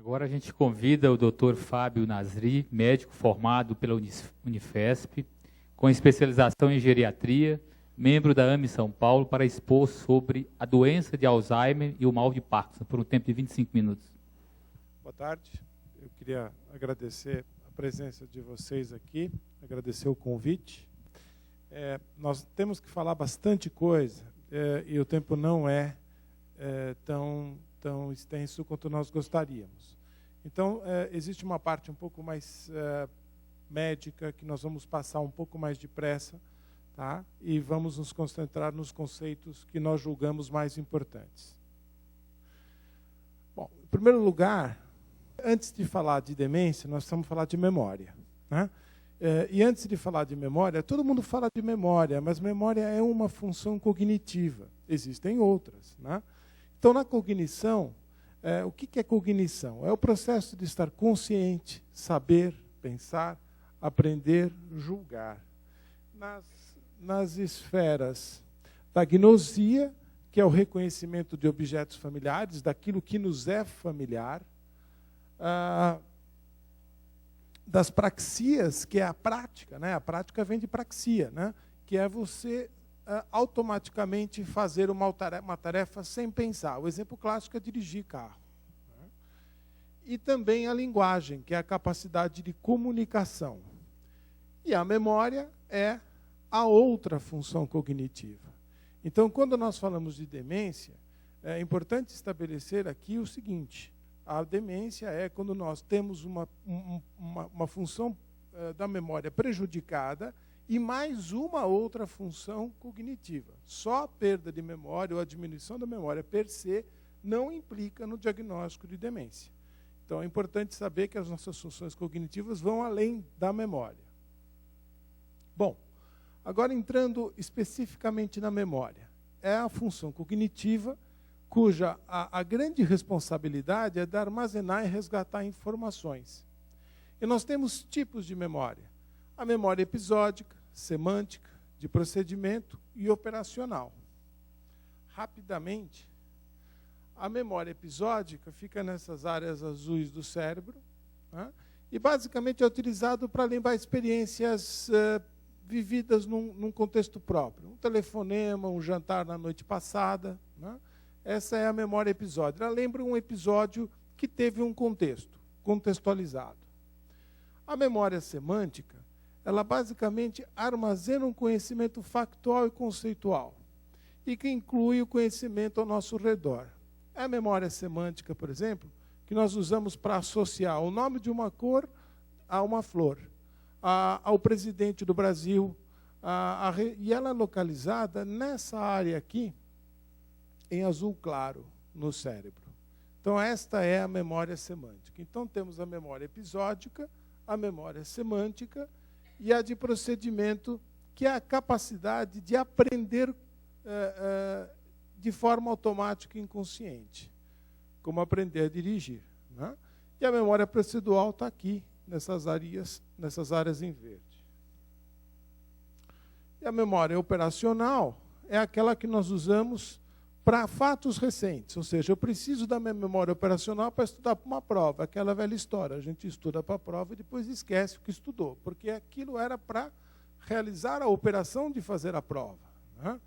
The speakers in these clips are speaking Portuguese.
Agora a gente convida o Dr. Fábio Nasri, médico formado pela Unifesp, com especialização em geriatria, membro da AME São Paulo, para expor sobre a doença de Alzheimer e o mal de Parkinson, por um tempo de 25 minutos. Boa tarde. Eu queria agradecer a presença de vocês aqui, agradecer o convite. Nós temos que falar bastante coisa e o tempo não é tão extenso quanto nós gostaríamos. Então, existe uma parte um pouco mais médica, que nós vamos passar um pouco mais depressa, tá? E vamos nos concentrar nos conceitos que nós julgamos mais importantes. Bom, em primeiro lugar, antes de falar de demência, nós vamos falar de memória, né? E antes de falar de memória, todo mundo fala de memória, mas memória é uma função cognitiva. Existem outras, né? Então, na cognição, o que é cognição? É o processo de estar consciente, saber, pensar, aprender, julgar. Nas esferas da gnosia, que é o reconhecimento de objetos familiares, daquilo que nos é familiar, das praxias, que é a prática, né? A prática vem de praxia, né? Que é você automaticamente fazer uma tarefa sem pensar. O exemplo clássico é dirigir carro. Né? E também a linguagem, que é a capacidade de comunicação. E a memória é a outra função cognitiva. Então, quando nós falamos de demência, é importante estabelecer aqui o seguinte: a demência é quando nós temos uma função da memória prejudicada e mais uma outra função cognitiva. Só a perda de memória ou a diminuição da memória per se não implica no diagnóstico de demência. Então, é importante saber que as nossas funções cognitivas vão além da memória. Bom, agora entrando especificamente na memória. É a função cognitiva cuja a grande responsabilidade é de armazenar e resgatar informações. E nós temos tipos de memória. A memória episódica, semântica, de procedimento e operacional. Rapidamente, a memória episódica fica nessas áreas azuis do cérebro, né? E basicamente é utilizado para lembrar experiências vividas num contexto próprio. Um telefonema, um jantar na noite passada, né? Essa é a memória episódica. Ela lembra um episódio que teve um contexto, contextualizado. A memória semântica, ela basicamente armazena um conhecimento factual e conceitual, e que inclui o conhecimento ao nosso redor. É a memória semântica, por exemplo, que nós usamos para associar o nome de uma cor a uma flor, ao presidente do Brasil, e ela é localizada nessa área aqui, em azul claro, no cérebro. Então, esta é a memória semântica. Então, temos a memória episódica, a memória semântica e a de procedimento, que é a capacidade de aprender de forma automática e inconsciente, como aprender a dirigir, né? E a memória procedural está aqui, nessas áreas em verde. E a memória operacional é aquela que nós usamos para fatos recentes, ou seja, eu preciso da minha memória operacional para estudar para uma prova, aquela velha história, a gente estuda para a prova e depois esquece o que estudou, porque aquilo era para realizar a operação de fazer a prova, né?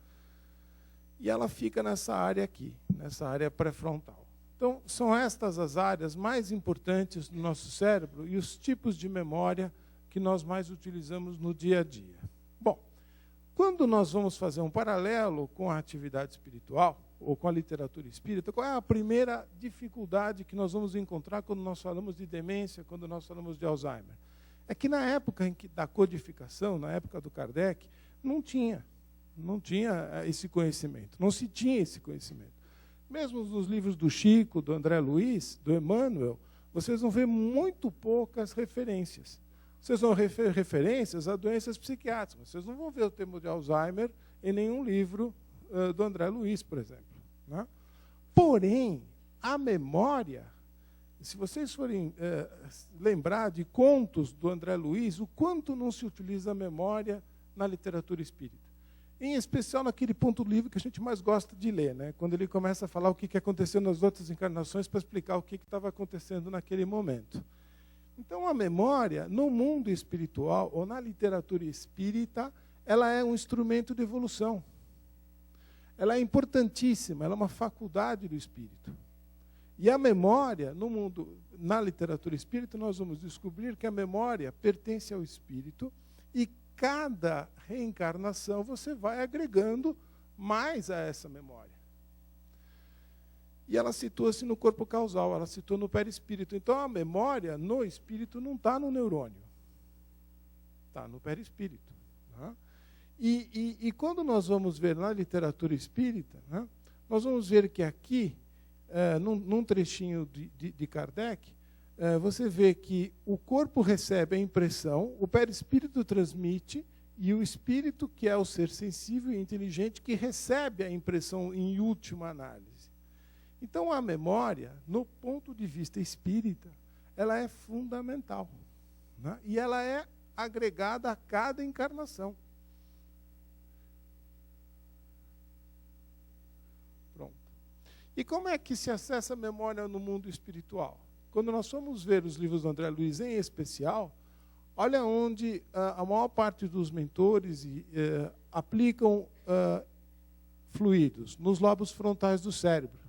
E ela fica nessa área aqui, nessa área pré-frontal. Então, são estas as áreas mais importantes do nosso cérebro e os tipos de memória que nós mais utilizamos no dia a dia. Bom, quando nós vamos fazer um paralelo com a atividade espiritual, ou com a literatura espírita, qual é a primeira dificuldade que nós vamos encontrar quando nós falamos de demência, quando nós falamos de Alzheimer? É que na época da codificação, na época do Kardec, não tinha esse conhecimento, não se tinha esse conhecimento. Mesmo nos livros do Chico, do André Luiz, do Emmanuel, vocês vão ver muito poucas referências. Vocês vão ver referências a doenças psiquiátricas. Vocês não vão ver o termo de Alzheimer em nenhum livro do André Luiz, por exemplo, né? Porém, a memória, se vocês forem lembrar de contos do André Luiz, o quanto não se utiliza a memória na literatura espírita. Em especial naquele ponto do livro que a gente mais gosta de ler, né? Quando ele começa a falar o que aconteceu nas outras encarnações para explicar o que estava acontecendo naquele momento. Então, a memória, no mundo espiritual, ou na literatura espírita, ela é um instrumento de evolução. Ela é importantíssima, ela é uma faculdade do espírito. E a memória, no mundo, na literatura espírita, nós vamos descobrir que a memória pertence ao espírito e cada reencarnação você vai agregando mais a essa memória. E ela situa-se no corpo causal, ela situa no perispírito. Então a memória no espírito não está no neurônio, está no perispírito. Né? E quando nós vamos ver na literatura espírita, né, nós vamos ver que aqui, num trechinho de Kardec, você vê que o corpo recebe a impressão, o perispírito transmite, e o espírito, que é o ser sensível e inteligente, que recebe a impressão em última análise. Então, a memória, no ponto de vista espírita, ela é fundamental. Né? E ela é agregada a cada encarnação. Pronto. E como é que se acessa a memória no mundo espiritual? Quando nós formos ver os livros do André Luiz, em especial, olha onde a maior parte dos mentores aplicam fluidos nos lobos frontais do cérebro.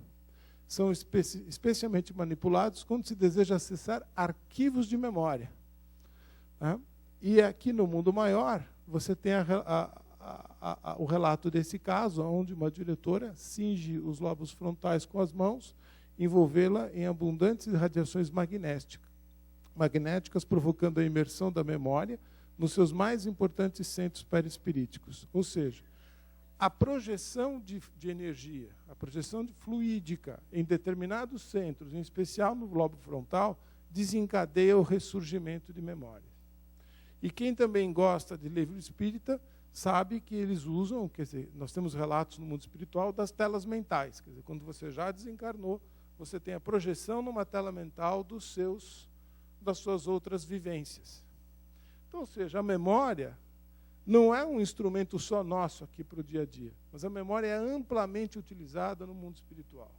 São especialmente manipulados quando se deseja acessar arquivos de memória. Né? E aqui no mundo maior, você tem o relato desse caso, onde uma diretora cinge os lobos frontais com as mãos, envolvê-la em abundantes radiações magnéticas, provocando a imersão da memória nos seus mais importantes centros perispiríticos. Ou seja, a projeção de energia, a projeção fluídica em determinados centros, em especial no lobo frontal, desencadeia o ressurgimento de memórias. E quem também gosta de livro espírita sabe que eles usam, quer dizer, nós temos relatos no mundo espiritual das telas mentais. Quer dizer, quando você já desencarnou, você tem a projeção numa tela mental das suas outras vivências. Então, ou seja, a memória não é um instrumento só nosso aqui para o dia a dia, mas a memória é amplamente utilizada no mundo espiritual.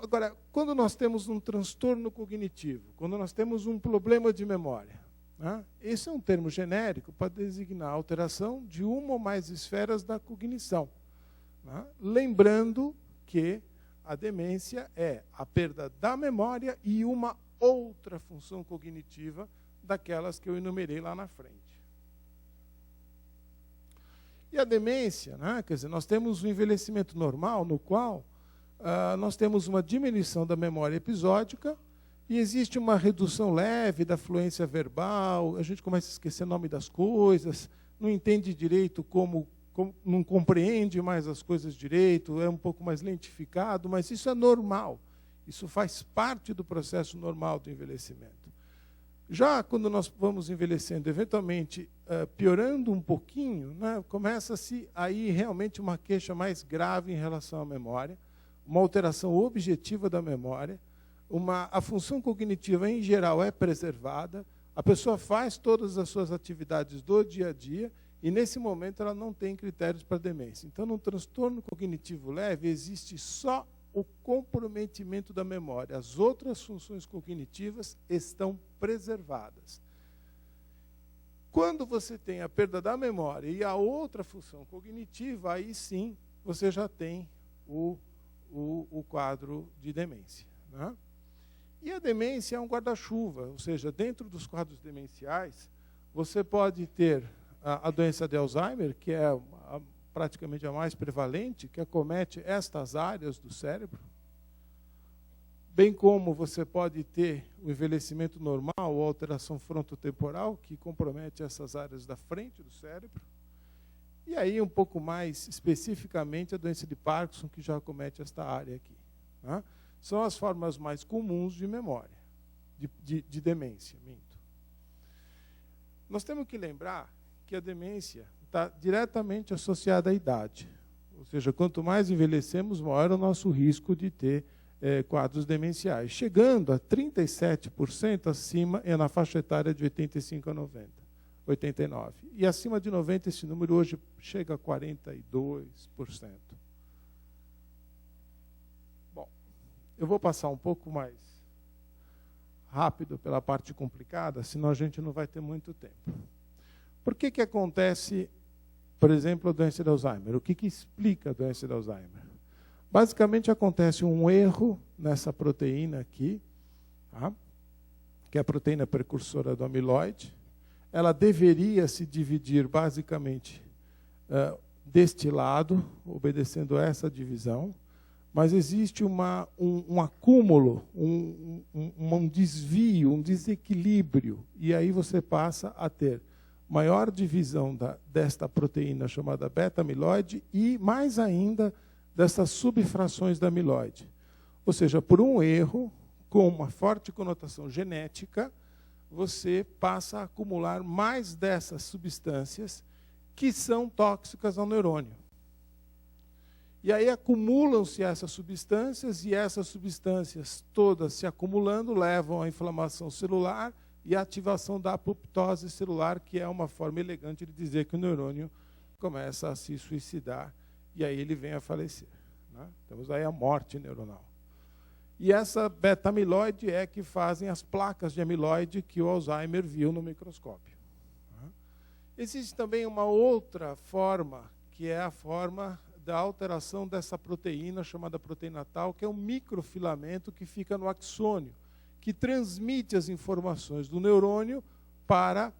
Agora, quando nós temos um transtorno cognitivo, quando nós temos um problema de memória, né, esse é um termo genérico para designar a alteração de uma ou mais esferas da cognição. Né, lembrando que a demência é a perda da memória e uma outra função cognitiva daquelas que eu enumerei lá na frente. E a demência, né, quer dizer, nós temos um envelhecimento normal no qual nós temos uma diminuição da memória episódica e existe uma redução leve da fluência verbal, a gente começa a esquecer o nome das coisas, não entende direito não compreende mais as coisas direito, é um pouco mais lentificado, mas isso é normal. Isso faz parte do processo normal do envelhecimento. Já quando nós vamos envelhecendo, eventualmente piorando um pouquinho, né, começa-se aí realmente uma queixa mais grave em relação à memória, uma alteração objetiva da memória, a função cognitiva em geral é preservada, a pessoa faz todas as suas atividades do dia a dia, e, nesse momento, ela não tem critérios para demência. Então, no transtorno cognitivo leve, existe só o comprometimento da memória. As outras funções cognitivas estão preservadas. Quando você tem a perda da memória e a outra função cognitiva, aí sim, você já tem o quadro de demência. Né? E a demência é um guarda-chuva, ou seja, dentro dos quadros demenciais, você pode ter a doença de Alzheimer, que é praticamente a mais prevalente, que acomete estas áreas do cérebro, bem como você pode ter o envelhecimento normal ou alteração frontotemporal, que compromete essas áreas da frente do cérebro, e aí um pouco mais especificamente a doença de Parkinson, que já acomete esta área aqui. Né? São as formas mais comuns de memória, de demência. Nós temos que lembrar que a demência está diretamente associada à idade. Ou seja, quanto mais envelhecemos, maior é o nosso risco de ter quadros demenciais, chegando a 37% acima na faixa etária de 85 a 90. 89. E acima de 90, esse número hoje chega a 42%. Bom, eu vou passar um pouco mais rápido pela parte complicada, senão a gente não vai ter muito tempo. Por que acontece, por exemplo, a doença de Alzheimer? O que explica a doença de Alzheimer? Basicamente, acontece um erro nessa proteína aqui, tá? Que é a proteína precursora do amiloide. Ela deveria se dividir basicamente deste lado, obedecendo a essa divisão, mas existe um acúmulo, um desvio, um desequilíbrio, e aí você passa a ter maior divisão desta proteína chamada beta-amiloide e, mais ainda, dessas subfrações da amiloide. Ou seja, por um erro, com uma forte conotação genética, você passa a acumular mais dessas substâncias que são tóxicas ao neurônio. E aí acumulam-se essas substâncias, e essas substâncias todas se acumulando levam à inflamação celular e à ativação da apoptose celular, que é uma forma elegante de dizer que o neurônio começa a se suicidar, e aí ele vem a falecer, né? Temos aí a morte neuronal. E essa beta-amiloide é que fazem as placas de amiloide que o Alzheimer viu no microscópio. Existe também uma outra forma, que é a forma da alteração dessa proteína, chamada proteína tau, que é um microfilamento que fica no axônio, que transmite as informações do neurônio para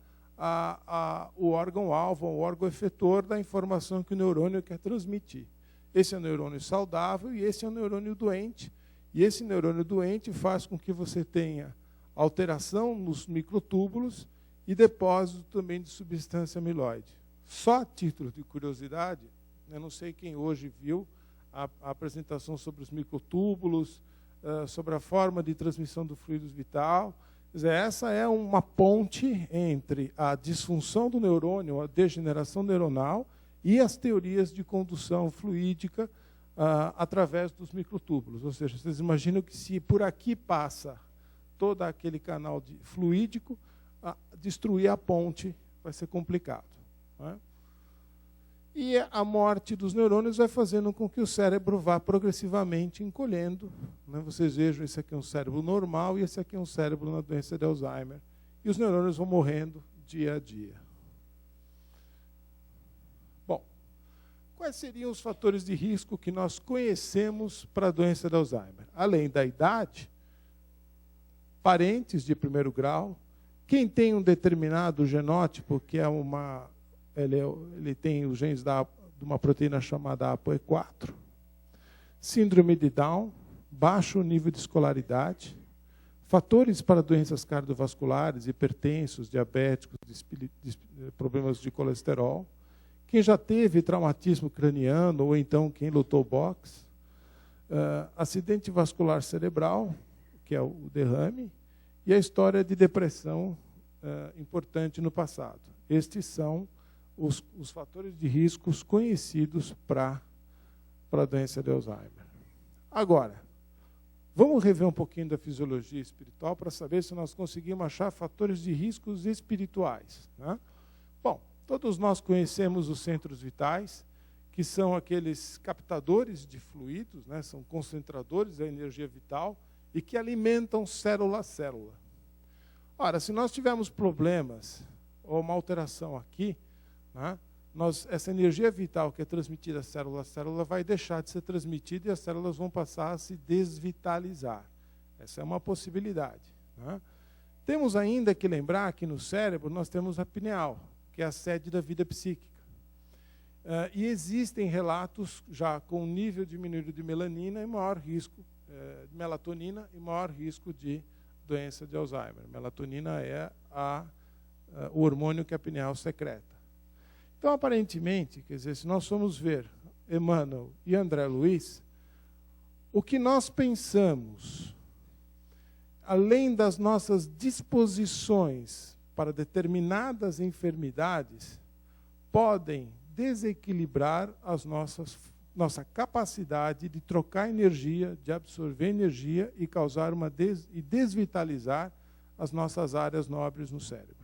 o órgão-alvo, o órgão efetor da informação que o neurônio quer transmitir. Esse é o neurônio saudável e esse é o neurônio doente. E esse neurônio doente faz com que você tenha alteração nos microtúbulos e depósito também de substância amiloide. Só a título de curiosidade, eu não sei quem hoje viu a apresentação sobre os microtúbulos, sobre a forma de transmissão do fluido vital. Quer dizer, essa é uma ponte entre a disfunção do neurônio, a degeneração neuronal, e as teorias de condução fluídica através dos microtúbulos. Ou seja, vocês imaginam que se por aqui passa todo aquele canal fluídico, destruir a ponte vai ser complicado, né? E a morte dos neurônios vai fazendo com que o cérebro vá progressivamente encolhendo, né? Vocês vejam, esse aqui é um cérebro normal e esse aqui é um cérebro na doença de Alzheimer. E os neurônios vão morrendo dia a dia. Bom, quais seriam os fatores de risco que nós conhecemos para a doença de Alzheimer? Além da idade, parentes de primeiro grau, quem tem um determinado genótipo, que é ele tem os genes de uma proteína chamada ApoE4, síndrome de Down, baixo nível de escolaridade, fatores para doenças cardiovasculares, hipertensos, diabéticos, problemas de colesterol, quem já teve traumatismo craniano ou então quem lutou boxe, acidente vascular cerebral, que é o derrame, e a história de depressão importante no passado. Estes são os fatores de riscos conhecidos para a doença de Alzheimer. Agora, vamos rever um pouquinho da fisiologia espiritual para saber se nós conseguimos achar fatores de riscos espirituais, né? Bom, todos nós conhecemos os centros vitais, que são aqueles captadores de fluidos, né? São concentradores da energia vital e que alimentam célula a célula. Ora, se nós tivermos problemas ou uma alteração aqui, né, essa energia vital que é transmitida célula a célula vai deixar de ser transmitida e as células vão passar a se desvitalizar. Essa é uma possibilidade, né? Temos ainda que lembrar que no cérebro nós temos a pineal, que é a sede da vida psíquica. E existem relatos já com nível diminuído de melanina e maior risco de melatonina e maior risco de doença de Alzheimer. Melatonina é o hormônio que a pineal secreta. Então, aparentemente, quer dizer, se nós formos ver Emmanuel e André Luiz, o que nós pensamos, além das nossas disposições para determinadas enfermidades, podem desequilibrar nossa capacidade de trocar energia, de absorver energia e causar e desvitalizar as nossas áreas nobres no cérebro.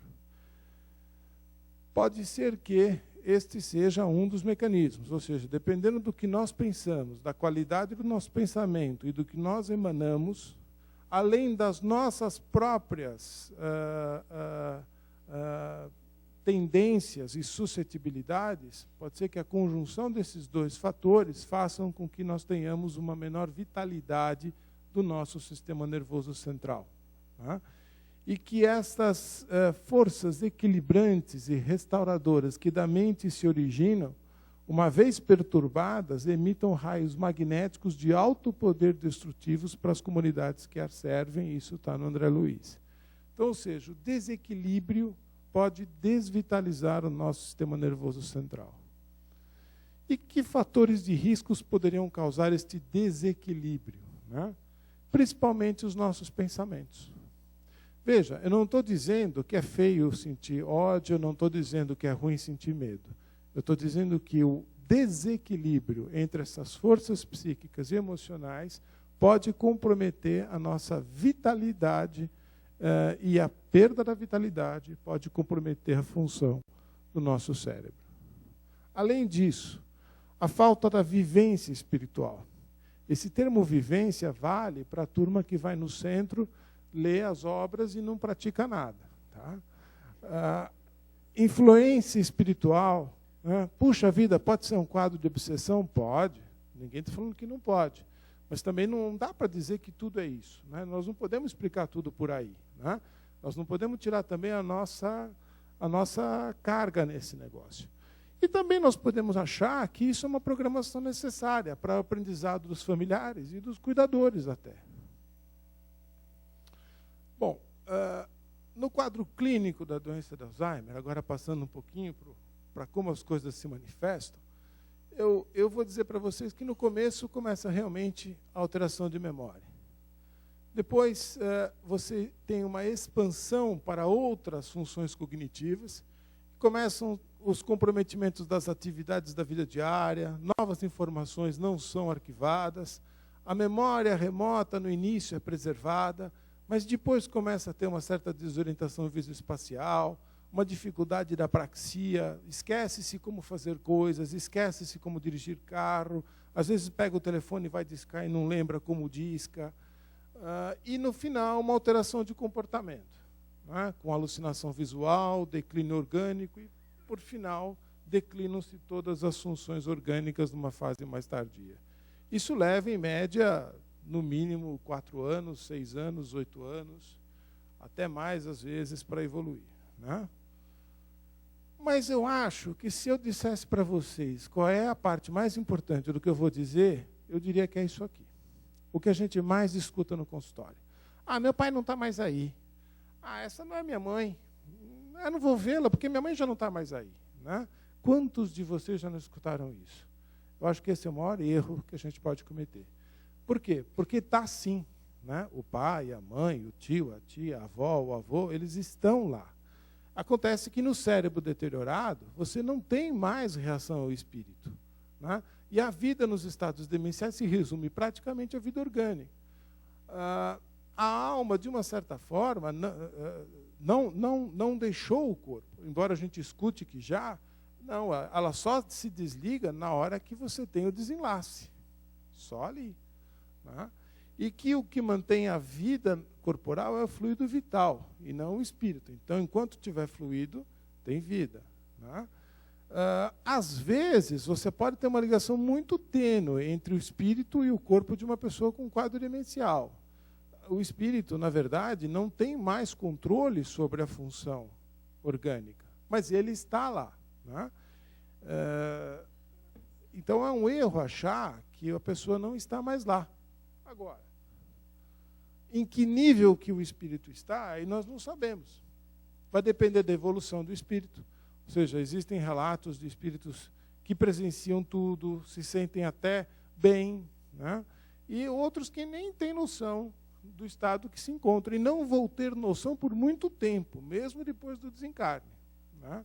pode ser que este seja um dos mecanismos, ou seja, dependendo do que nós pensamos, da qualidade do nosso pensamento e do que nós emanamos, além das nossas próprias tendências e suscetibilidades, pode ser que a conjunção desses dois fatores façam com que nós tenhamos uma menor vitalidade do nosso sistema nervoso central. Tá? E que estas forças equilibrantes e restauradoras que da mente se originam, uma vez perturbadas, emitam raios magnéticos de alto poder destrutivos para as comunidades que as servem, isso está no André Luiz. Então, ou seja, o desequilíbrio pode desvitalizar o nosso sistema nervoso central. E que fatores de riscos poderiam causar este desequilíbrio? Né? Principalmente os nossos pensamentos. Veja, eu não estou dizendo que é feio sentir ódio, eu não estou dizendo que é ruim sentir medo. Eu estou dizendo que o desequilíbrio entre essas forças psíquicas e emocionais pode comprometer a nossa vitalidade e a perda da vitalidade pode comprometer a função do nosso cérebro. Além disso, a falta da vivência espiritual. Esse termo vivência vale para a turma que vai no centro, lê as obras e não pratica nada. Tá? Influência espiritual, né? Puxa vida, pode ser um quadro de obsessão? Pode. Ninguém está falando que não pode. Mas também não dá para dizer que tudo é isso. Né? Nós não podemos explicar tudo por aí. Né? Nós não podemos tirar também a nossa carga nesse negócio. E também nós podemos achar que isso é uma programação necessária para o aprendizado dos familiares e dos cuidadores até. Bom, no quadro clínico da doença de Alzheimer, agora passando um pouquinho para como as coisas se manifestam, eu vou dizer para vocês que no começo começa realmente a alteração de memória. Depois você tem uma expansão para outras funções cognitivas, começam os comprometimentos das atividades da vida diária, novas informações não são arquivadas, a memória remota no início é preservada, mas depois começa a ter uma certa desorientação visoespacial, uma dificuldade da praxia, esquece-se como fazer coisas, esquece-se como dirigir carro, às vezes pega o telefone e vai discar e não lembra como disca. E, no final, uma alteração de comportamento, né? Com alucinação visual, declínio orgânico e, por final, declinam-se todas as funções orgânicas numa fase mais tardia. Isso leva, em média, no mínimo 4 anos, 6 anos, 8 anos, até mais, às vezes, para evoluir. Né? Mas eu acho que se eu dissesse para vocês qual é a parte mais importante do que eu vou dizer, eu diria que é isso aqui. O que a gente mais escuta no consultório. Meu pai não está mais aí. Essa não é minha mãe. Eu não vou vê-la, porque minha mãe já não está mais aí. Né? Quantos de vocês já não escutaram isso? Eu acho que esse é o maior erro que a gente pode cometer. Por quê? Porque está assim. Né? O pai, a mãe, o tio, a tia, a avó, o avô, eles estão lá. Acontece que no cérebro deteriorado, você não tem mais reação ao espírito. Né? E a vida nos estados demenciais se resume praticamente à vida orgânica. A alma, de uma certa forma, não deixou o corpo. Embora a gente escute que já, não, ela só se desliga na hora que você tem o desenlace. Só ali. Né? E que o que mantém a vida corporal é o fluido vital, e não o espírito. Então, enquanto tiver fluido, tem vida. Né? Às vezes, você pode ter uma ligação muito tênue entre o espírito e o corpo de uma pessoa com quadro demencial. O espírito, na verdade, não tem mais controle sobre a função orgânica, mas ele está lá. Né? Então, é um erro achar que a pessoa não está mais lá. Agora, em que nível que o espírito está, aí nós não sabemos. Vai depender da evolução do espírito. Ou seja, existem relatos de espíritos que presenciam tudo, se sentem até bem, né? E outros que nem têm noção do estado que se encontram, e não vão ter noção por muito tempo, mesmo depois do desencarne. Né?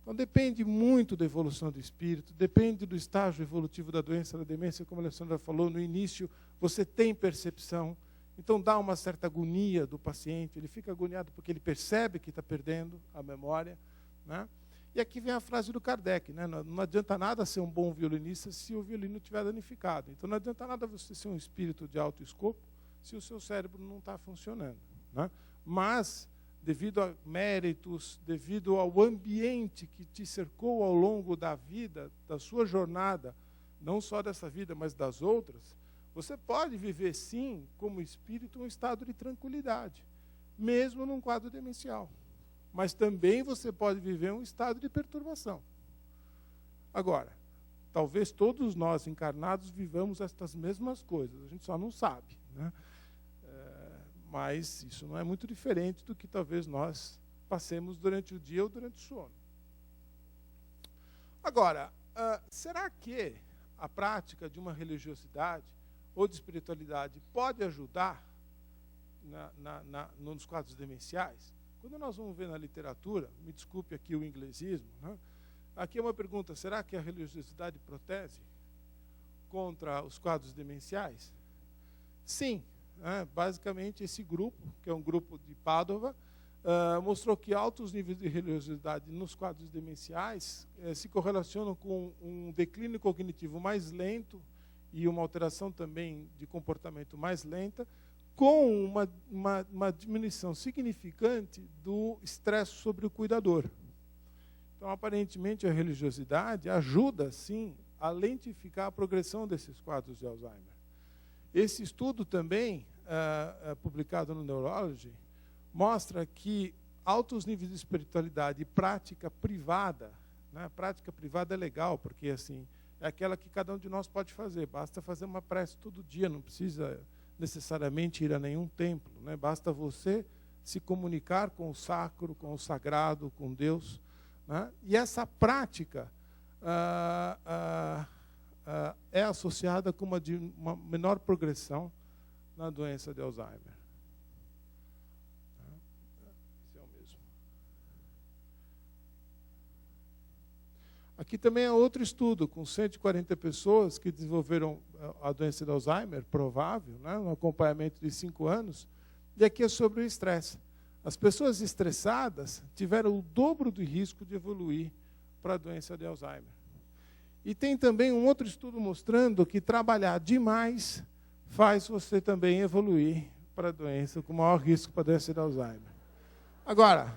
Então, depende muito da evolução do espírito, depende do estágio evolutivo da doença da demência, como a Alessandra falou, no início você tem percepção, então dá uma certa agonia do paciente, ele fica agoniado porque ele percebe que está perdendo a memória, né? E aqui vem a frase do Kardec, né? Não adianta nada ser um bom violinista se o violino estiver danificado. Então não adianta nada você ser um espírito de alto escopo se o seu cérebro não está funcionando, né? Mas, devido a méritos, devido ao ambiente que te cercou ao longo da vida, da sua jornada, não só dessa vida, mas das outras, você pode viver, sim, como espírito, um estado de tranquilidade, mesmo num quadro demencial. Mas também você pode viver um estado de perturbação. Agora, talvez todos nós encarnados vivamos estas mesmas coisas, a gente só não sabe, né? Mas isso não é muito diferente do que talvez nós passemos durante o dia ou durante o sono. Agora, será que a prática de uma religiosidade ou de espiritualidade pode ajudar nos quadros demenciais? Quando nós vamos ver na literatura, me desculpe aqui o inglesismo, né? Aqui é uma pergunta: será que a religiosidade protege contra os quadros demenciais? Sim. Basicamente, esse grupo, que é um grupo de Pádua, mostrou que altos níveis de religiosidade nos quadros demenciais se correlacionam com um declínio cognitivo mais lento e uma alteração também de comportamento mais lenta, com uma diminuição significante do estresse sobre o cuidador. Então, aparentemente, a religiosidade ajuda, sim, a lentificar a progressão desses quadros de Alzheimer. Esse estudo também, publicado no Neurology, mostra que altos níveis de espiritualidade e prática privada, né? Prática privada é legal, porque assim, é aquela que cada um de nós pode fazer. Basta fazer uma prece todo dia, não precisa necessariamente ir a nenhum templo, né? Basta você se comunicar com o sacro, com o sagrado, com Deus, né? E essa prática é associada com uma menor progressão na doença de Alzheimer. Esse é o mesmo. Aqui também é outro estudo, com 140 pessoas que desenvolveram a doença de Alzheimer, provável, né, um acompanhamento de 5 anos, e aqui é sobre o estresse. As pessoas estressadas tiveram o dobro do risco de evoluir para a doença de Alzheimer. E tem também um outro estudo mostrando que trabalhar demais faz você também evoluir para a doença, com maior risco para a doença de Alzheimer. Agora,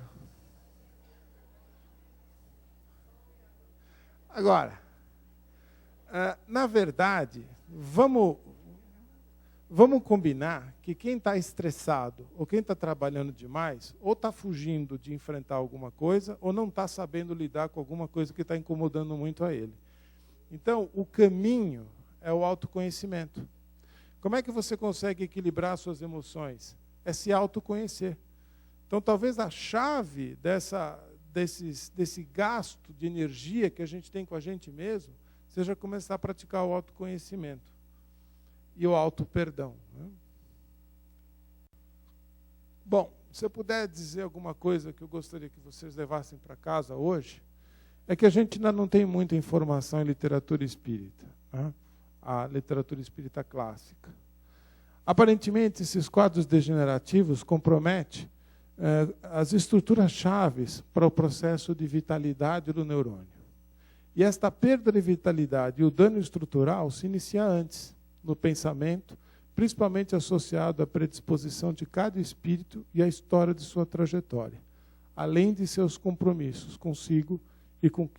na verdade, vamos combinar que quem está estressado ou quem está trabalhando demais, ou está fugindo de enfrentar alguma coisa, ou não está sabendo lidar com alguma coisa que está incomodando muito a ele. Então, o caminho é o autoconhecimento. Como é que você consegue equilibrar suas emoções? É se autoconhecer. Então, talvez a chave desse gasto de energia que a gente tem com a gente mesmo seja começar a praticar o autoconhecimento e o auto-perdão, né? Bom, se eu puder dizer alguma coisa que eu gostaria que vocês levassem para casa hoje, é que a gente ainda não tem muita informação em literatura espírita, né? A literatura espírita clássica. Aparentemente, esses quadros degenerativos comprometem as estruturas chaves para o processo de vitalidade do neurônio. E esta perda de vitalidade e o dano estrutural se inicia antes, no pensamento, principalmente associado à predisposição de cada espírito e à história de sua trajetória, além de seus compromissos consigo e com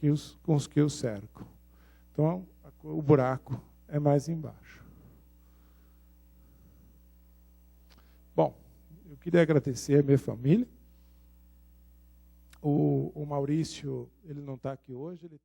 os que o cercam. Então, o buraco é mais embaixo. Bom, eu queria agradecer a minha família. O Maurício, ele não está aqui hoje, ele